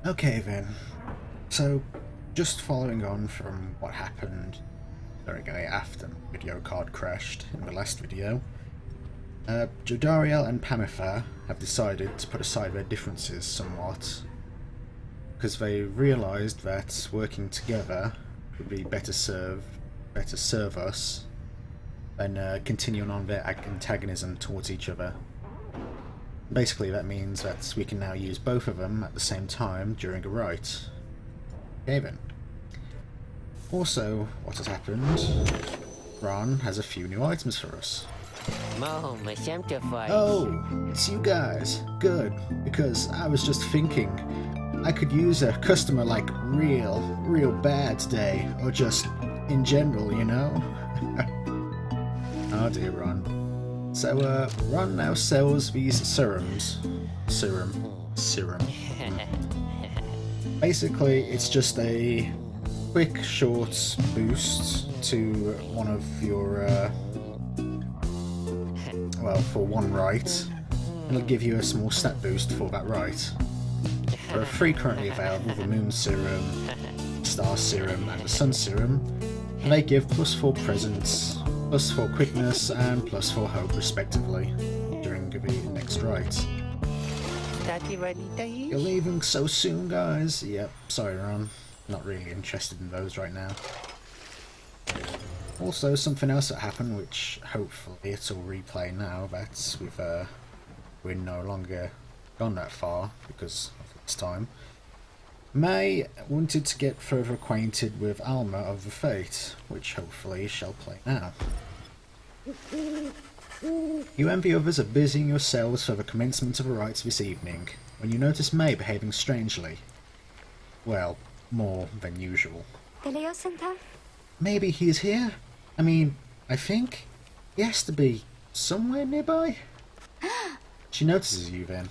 Okay then, so just following on from what happened directly after my video card crashed in the last video, Jodariel and Pamifer have decided to put aside their differences somewhat, because they realised that working together would be better serve us than continuing on their antagonism towards each other. Basically that means that we can now use both of them at the same time during a rite. Okay then. Also, what has happened? Ron has a few new items for us. Oh, it's you guys. Good, because I was just thinking I could use a customer like real bad today, or just in general, you know? Oh dear, Ron. So, Ron now sells these serums. Serum. Basically, it's just a quick, short boost to one of your, well, for one rite. It'll give you a small stat boost for that rite. There are 3 currently available, the Moon Serum, Star Serum, and the Sun Serum, and they give +4 presence, +4 quickness, and +4 hope respectively during the next rite. You're leaving so soon, guys? Yep, sorry Ron, not really interested in those right now. Also, something else that happened, which hopefully it'll replay now that we're no longer gone that far because of this time. May wanted to get further acquainted with Alma of the Fate, which hopefully shall play now. You and the others are busying yourselves for the commencement of a rite this evening, when you notice May behaving strangely. Well, more than usual. Maybe he is here? I mean, I think he has to be somewhere nearby. She notices you then.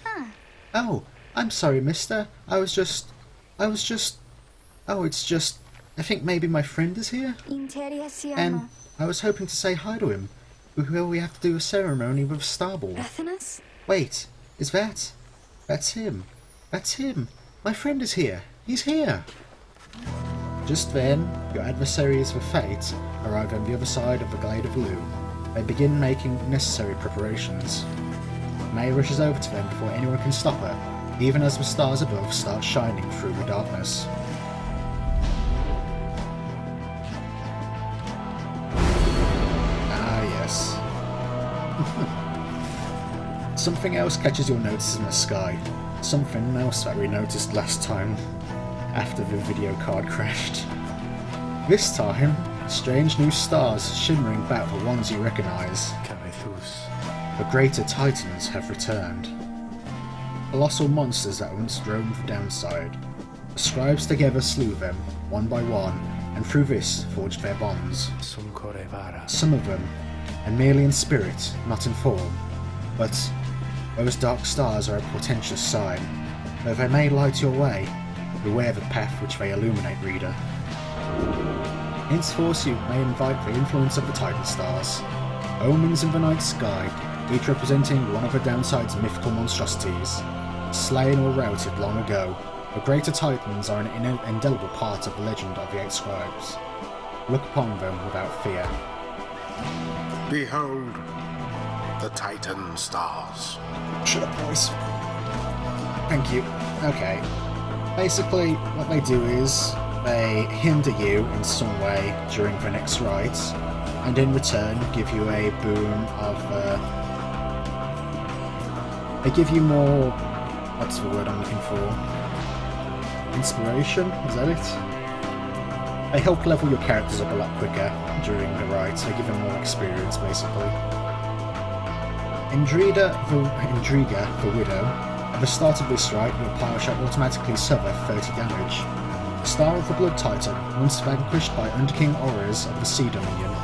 Oh, I'm sorry, mister. Oh, it's just... I think maybe my friend is here? And I was hoping to say hi to him. Will we have to do a ceremony with a starball? Wait, is that? That's him. That's him. My friend is here. He's here. Just then, your adversaries for fate arrive on the other side of the Glade of Lou. They begin making necessary preparations. May rushes over to them before anyone can stop her, even as the stars above start shining through the darkness. Ah, yes. Something else catches your notice in the sky. Something else that we noticed last time, after the video card crashed. This time, strange new stars shimmering back the ones you recognise. The greater titans have returned. Colossal monsters that once roamed the downside. The scribes together slew them, one by one, and through this forged their bonds. Some of them, and merely in spirit, not in form, but those dark stars are a portentous sign. Though they may light your way, beware the path which they illuminate, reader. Henceforth you may invite the influence of the Titan stars, omens in the night sky, each representing one of the downside's mythical monstrosities. Slain or routed long ago, the greater Titans are an indelible part of the legend of the 8 scribes. Look upon them without fear. Behold, the Titan stars. Shut up, boys. Thank you. Okay. Basically, what they do is they hinder you in some way during the next rite, and in return give you a boon of... they give you more... what's the word I'm looking for? Inspiration? Is that it? They help level your characters up a lot quicker during the rite. They give them more experience, basically. Indriga, the Widow. At the start of this rite, your Pyre shall automatically suffer 30 damage. The Star of the Blood Titan, once vanquished by Underking Horrors of the Sea Dominion.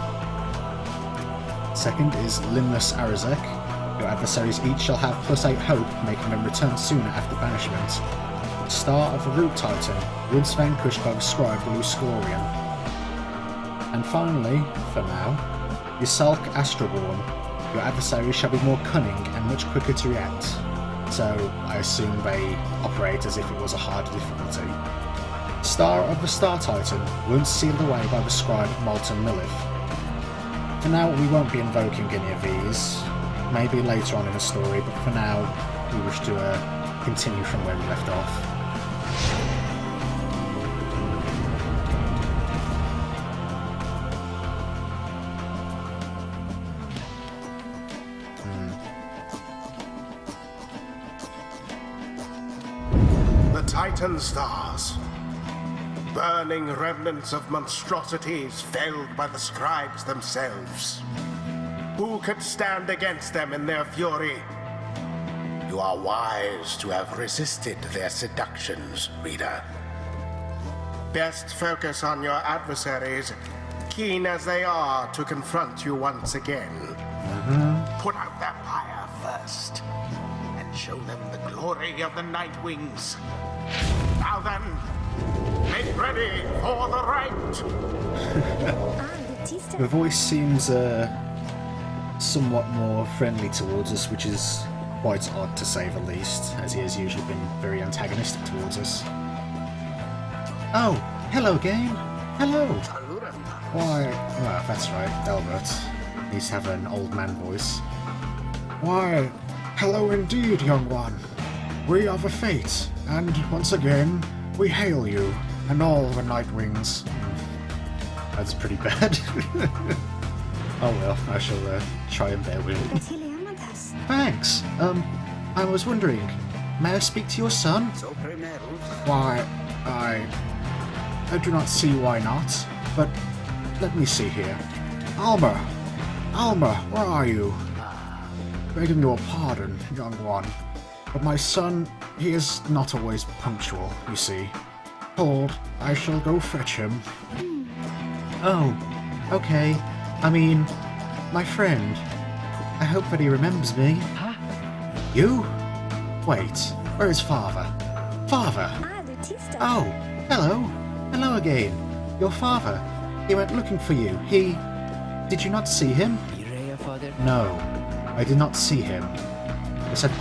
Second is Limbless Arazek. Your adversaries each shall have +8 hope, making them return sooner after banishment. The Star of the Root Titan, once vanquished by the Scribe Luscorian. And finally, for now, Ysalk Astroborn. Your adversaries shall be more cunning and much quicker to react. so I assume they operate as if it was a harder difficulty. Star of the Star Titan, once sealed away by the scribe Molten Lilith. For now, we won't be invoking any of these, maybe later on in the story, but for now, we wish to continue from where we left off. The Titan stars. Burning remnants of monstrosities felled by the scribes themselves. Who could stand against them in their fury? You are wise to have resisted their seductions, reader. Best focus on your adversaries, keen as they are to confront you once again. Put out their pyre first, and show them the glory of the Night Wings. Now then, make ready for the right! The voice seems somewhat more friendly towards us, which is quite odd to say the least, as he has usually been very antagonistic towards us. Oh, hello game! Hello! Why, well, that's right, Albert. Needs to have an old man voice. Why, hello indeed, young one. We are the Fate, and once again, we hail you, and all the Night Wings. That's pretty bad. Oh well, I shall try and bear with it. Thanks. I was wondering, may I speak to your son? Why, I do not see why not, but let me see here. Alma, where are you? Begging your pardon, young one, but my son, he is not always punctual, you see. Hold, I shall go fetch him. Oh, okay. I mean, my friend. I hope that he remembers me. Huh? You? Wait, where is father? Father! Oh, hello. Hello again. Your father. He went looking for you. He... Did you not see him? No, I did not see him. They said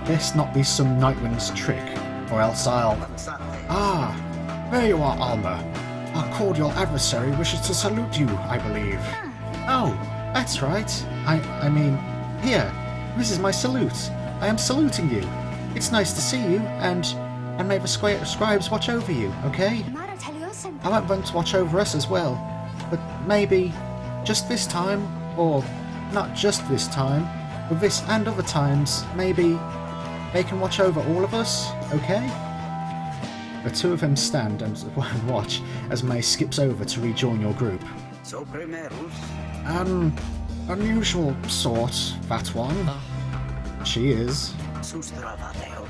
best not be some Nightwing's trick, or else I'll... Ah, there you are, Alma. Our cordial adversary wishes to salute you, I believe. Oh, that's right. I mean, here, this is my salute. I am saluting you. It's nice to see you, and may the scribes watch over you, okay? I want them to watch over us as well, but maybe just this time, or not just this time, but this and other times, maybe they can watch over all of us, okay? The two of them stand and watch as May skips over to rejoin your group. An unusual sort, that one. She is.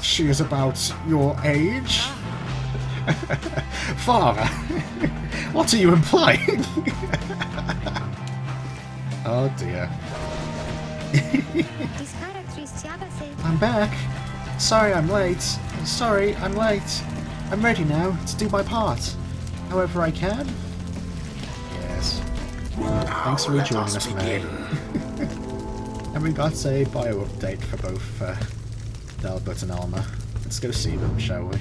She is about your age? Father, what are you implying? Oh dear. I'm back. Sorry I'm late. I'm ready now to do my part. However I can. Yes. Thanks for rejoining us, May. And we got a bio update for both Albert and Alma. Let's go see them, shall we?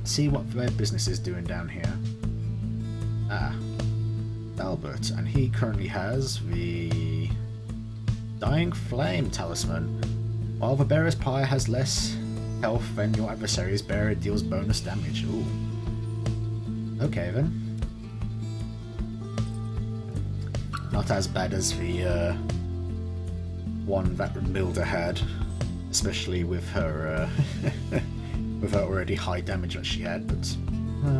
See what their business is doing down here. Ah. Albert, and he currently has the Dying Flame Talisman. While the bearer's pyre has less health than your adversary's bearer, deals bonus damage. Ooh. Okay then. Not as bad as the one that Milda had, especially with her with her already high damage that she had, but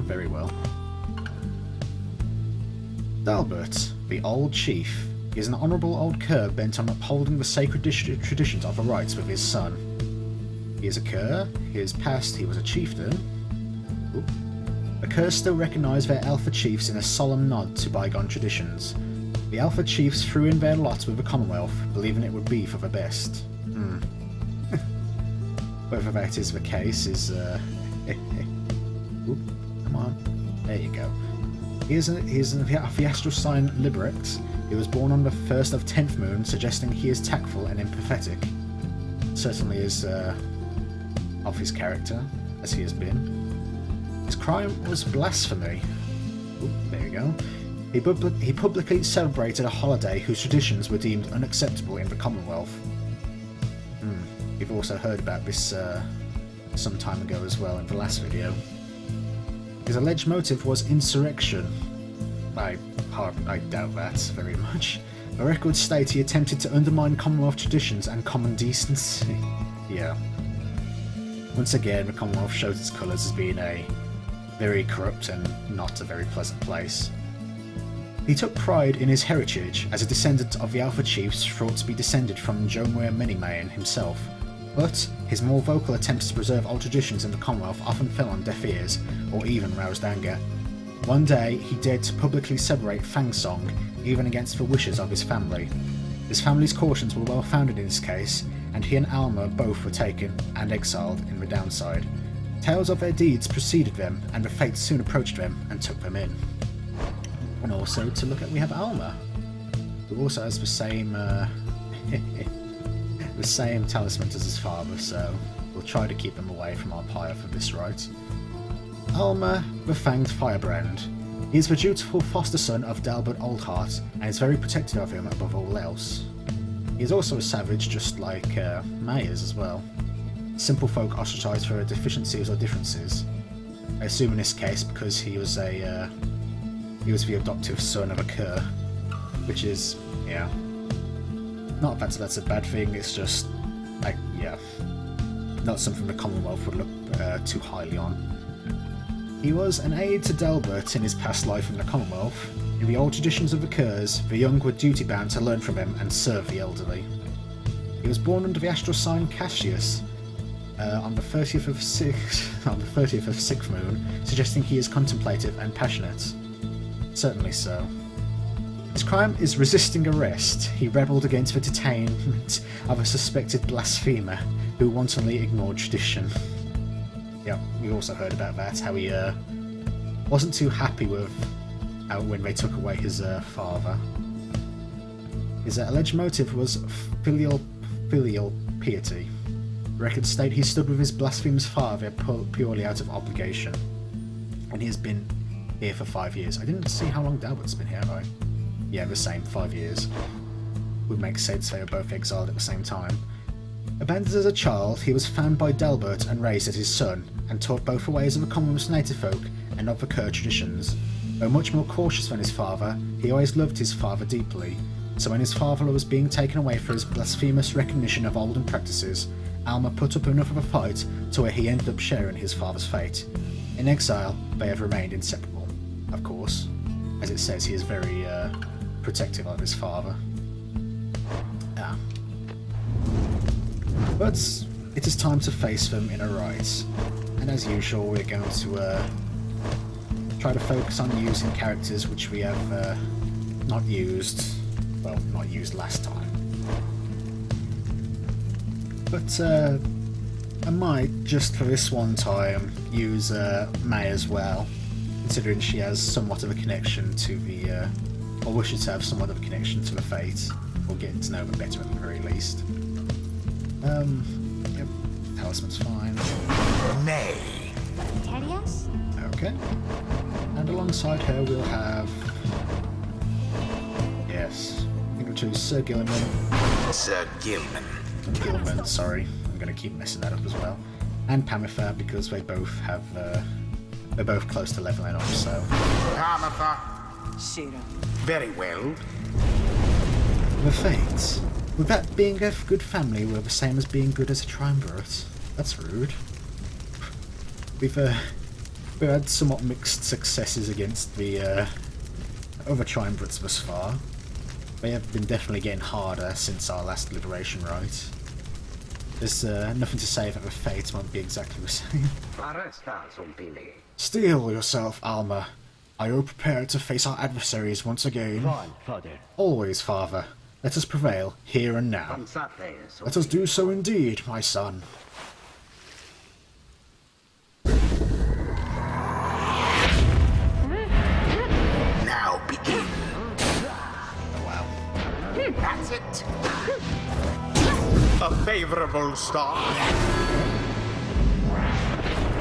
very well. Dalbert, the Old Chief, is an honourable old cur bent on upholding the sacred traditions of the rights with his son. He is a cur. His past, he was a chieftain. Ooh. The curs still recognise their alpha chiefs in a solemn nod to bygone traditions. The alpha chiefs threw in their lot with the Commonwealth, believing it would be for the best. Whether that is the case is... Oop, come on. There you go. He is the astral sign Liberax. He was born on the 1st of 10th moon, suggesting he is tactful and empathetic. certainly is of his character, as he has been. His crime was blasphemy. Ooh, there you go. He publicly celebrated a holiday whose traditions were deemed unacceptable in the Commonwealth. We've also heard about this some time ago as well in the last video. His alleged motive was insurrection. I doubt that very much. The records state he attempted to undermine Commonwealth traditions and common decency. Yeah. Once again, the Commonwealth shows its colours as being a very corrupt and not a very pleasant place. He took pride in his heritage as a descendant of the Alpha Chiefs thought to be descended from Jomwer Minimayan himself, but his more vocal attempts to preserve old traditions in the Commonwealth often fell on deaf ears, or even roused anger. One day, he dared to publicly celebrate Fang Song, even against the wishes of his family. His family's cautions were well founded in this case, and he and Alma both were taken and exiled in the downside. Tales of their deeds preceded them, and the fates soon approached them and took them in. And also to look at, we have Alma, who also has the same the same talisman as his father, so we'll try to keep him away from our pyre for this rite. Alma, the Fanged Firebrand. He is the dutiful foster son of Dalbert Oldheart, and is very protective of him above all else. He is also a savage, just like May is as well. Simple folk ostracised for their deficiencies or differences. I assume in this case because he was the adoptive son of a cur, which is, yeah, not that that's a bad thing. It's just, like, yeah, not something the Commonwealth would look too highly on. He was an aide to Delbert in his past life in the Commonwealth. In the old traditions of the Curs, the young were duty-bound to learn from him and serve the elderly. He was born under the astral sign Cassius on the 30th of 6th moon, suggesting he is contemplative and passionate. Certainly so. His crime is resisting arrest. He rebelled against the detainment of a suspected blasphemer who wantonly ignored tradition. Yeah, we also heard about that, how he wasn't too happy with when they took away his father. His alleged motive was filial piety. Records state he stood with his blasphemous father purely out of obligation. And he has been here for 5 years. I didn't see how long Dalbert's been here, have I? Yeah, the same, 5 years. Would make sense they were both exiled at the same time. Abandoned as a child, he was found by Delbert and raised as his son, and taught both the ways of the Commonwealth's native folk and of the Cur traditions. Though much more cautious than his father, he always loved his father deeply, so when his father was being taken away for his blasphemous recognition of olden practices, Alma put up enough of a fight to where he ended up sharing his father's fate. In exile, they have remained inseparable, of course. As it says, he is very protective of his father. But it is time to face them in a rite, and as usual we're going to try to focus on using characters which we have not used last time. But I might, just for this one time, use May as well, considering she has somewhat of a connection to the, or wishes to have somewhat of a connection to the Fate, or get to know them better at the very least. Yep, talisman's fine. Nay. Terias? Okay. And alongside her we'll have... Yes, I think we'll choose Sir Gilliman. Sir Gilman. Gilman, sorry. I'm going to keep messing that up as well. And Pamitha, because they both have, they're both close to leveling up, so... Pamitha. Shira. Very well. The Fates. Would that being a good family were the same as being good as a triumvirate? That's rude. We've had somewhat mixed successes against the other triumvirates thus far. They have been definitely getting harder since our last liberation rite. There's nothing to say that the Fates won't be exactly the same. Steel yourself, Alma. Are you prepared to face our adversaries once again? Father. Always, Father. Let us prevail, here and now. Let us do so indeed, my son. Now begin. Oh wow. That's it. A favorable star.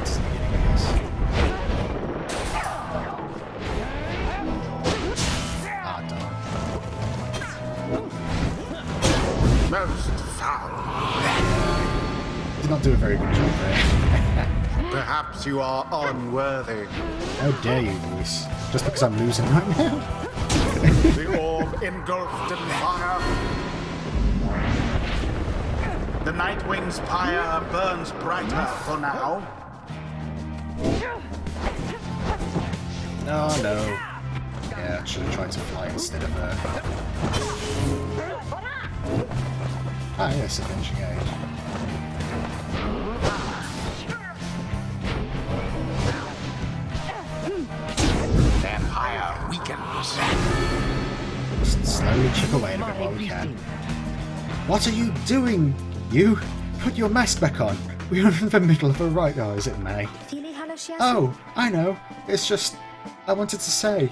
It's the beginning, I guess. Ah, darn. Most foul. Did not do a very good job there. Perhaps you are unworthy. How dare you, voice? Just because I'm losing right now? The orb engulfed in fire. The Nightwing's pyre burns brighter for now. Oh no. Yeah, I should have tried to fly instead of her. Ah yes, Avenging Age. Their pyre weakens. Just slowly chip away at it while we can. What are you doing? You? Put your mask back on. We are in the middle of a right. Oh, is it May? Oh, I know. It's just... I wanted to say.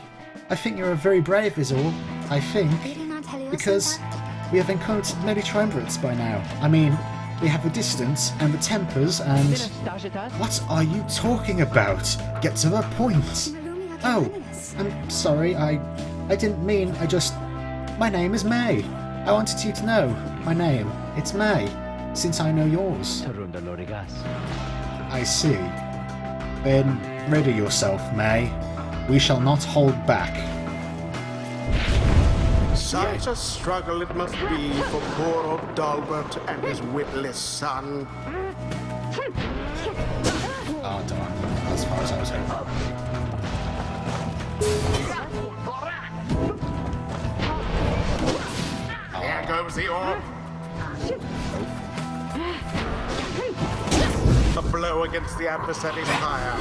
I think you're very brave is all. I think. Because we have encountered many triumvirates by now. I mean, we have the distance and the tempers and... What are you talking about? Get to the point. Oh, I'm sorry. I didn't mean. I just... My name is May. I wanted you to know my name. It's May, since I know yours. I see. Then ready yourself, May. We shall not hold back. Such a struggle it must be for poor old Dalbert and his witless son. Ah, darn. As far as I was hoping. There goes the orb. A blow against the adversary's pyre.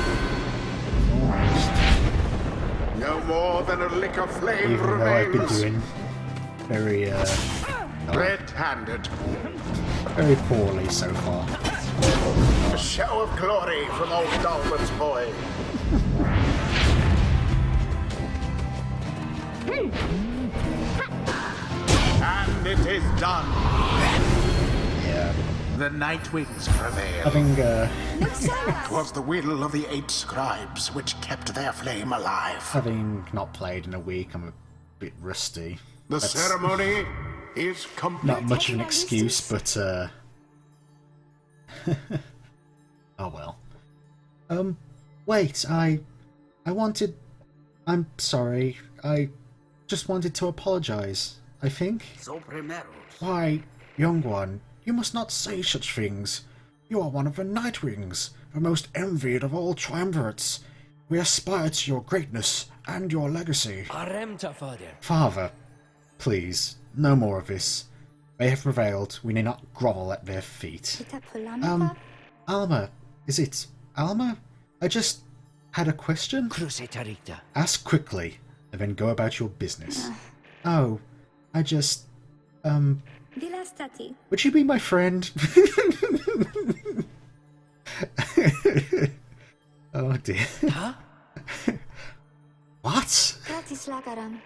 No more than a lick of flame Even though I've been remains. doing very, Red-handed. very poorly so far. A show of glory from old Dalbert's boy. And it is done. Yeah. The Nightwings prevail. Having, Twas the will of the 8 scribes which kept their flame alive. having not played in a week, I'm a bit rusty. The That's ceremony is complete. not much of an excuse, but, oh well. Wait, I wanted... I'm sorry, I just wanted to apologize, I think. Why, young one, you must not say such things. You are one of the Nightwings, the most envied of all triumvirates. We aspire to your greatness and your legacy. Father, please, no more of this. They have prevailed. We need not grovel at their feet. Alma, is it Alma? I just had a question. Ask quickly, and then go about your business. Oh, I just, would you be my friend? Oh dear. Huh? What?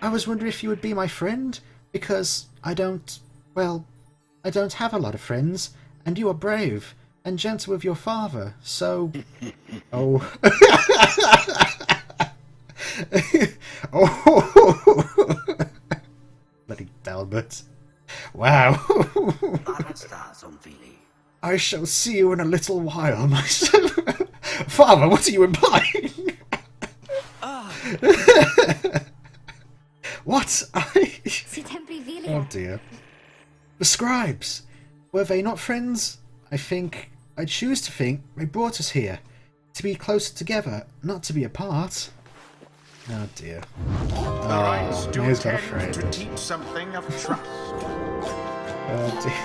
I was wondering if you would be my friend, because I don't have a lot of friends, and you are brave and gentle with your father, so... Oh. Oh. Bloody Dalbert. Wow. I shall see you in a little while, my son. Father, what are you implying? What? Oh dear. The scribes. Were they not friends? I choose to think they brought us here. To be closer together, not to be apart. Oh dear. Rights do he's got a tend to friend. teach something of trust. Oh dear.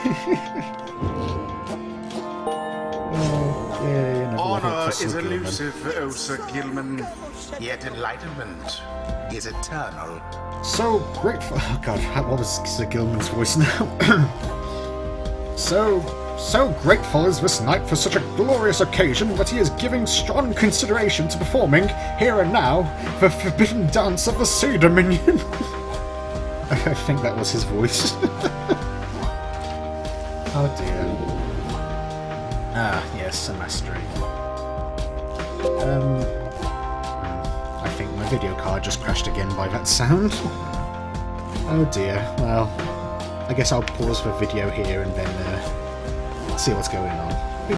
Oh, yeah, you never let Honor up for is Sir Gilman. elusive, O Sir Gilman, yet enlightenment is eternal. So grateful. Oh god, what was Sir Gilman's voice now? So grateful is this knight for such a glorious occasion that he is giving strong consideration to performing, here and now, the forbidden dance of the Sea Dominion. I think that was his voice. Oh dear. semestering. I think my video card just crashed again by that sound. Oh dear, well, I guess I'll pause the video here and then see what's going on.